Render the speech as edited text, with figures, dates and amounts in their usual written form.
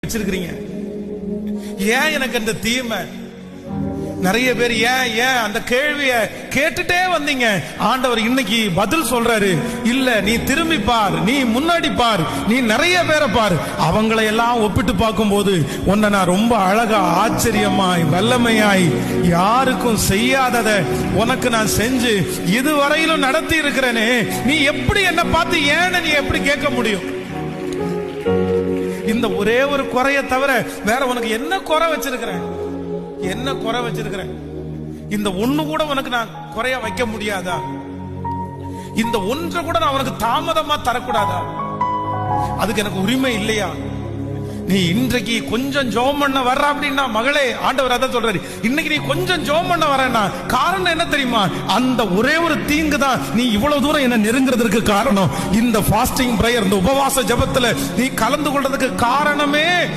வச்சிருக்கிறீங்க. ஏன் எனக்கு அந்த தீமை? நிறைய பேர் ஏன் ஏன் அந்த கேள்விய கேட்டுட்டே வந்தீங்க. ஆண்டவர் இன்னைக்கு பதில் சொல்றாரு. இல்ல, நீ திரும்பி பார், நீ முன்னாடி பார், நீ நிறைய பேரை பார். அவங்களை எல்லாம் ஒப்பிட்டு பார்க்கும் போது உன்னை நான் ரொம்ப அழகா, ஆச்சரியமாய், வல்லமையாய், யாருக்கும் செய்யாதத உனக்கு நான் செஞ்சு இதுவரையிலும் நடத்தி இருக்கிறேனே. நீ எப்படி என்ன பார்த்து ஏன்னு நீ எப்படி கேட்க முடியும்? இந்த ஒரே ஒரு குறைய தவிர வேற உனக்கு என்ன குறை வச்சிருக்கிறேன்? என்ன குறை வச்சிருக்கிறேன்? இந்த ஒண்ணு கூட உனக்கு நான் குறைய வைக்க முடியாதா? இந்த ஒன்றை கூட நான் உனக்கு தாமதமா தரக்கூடாதா? அதுக்கு எனக்கு உரிமை இல்லையா? நீ இன்றைக்கு கொஞ்சம் ஜெபம் பண்ண வர்ற அப்படின்னா, மகளே, ஆண்டவர் அதான் சொல்றாரு, இன்னைக்கு நீ கொஞ்சம் ஜெபம் பண்ண வரேன்னா காரணம் என்ன தெரியுமா? அந்த ஒரே ஒரு தீங்கு தான் நீ இவ்வளவு தூரம் என்ன நெருங்குறதுக்கு காரணம். இந்த ஃபாஸ்டிங் பிரேயர், இந்த உபவாச ஜெபத்துல நீ கலந்து கொள்றதுக்கு காரணமே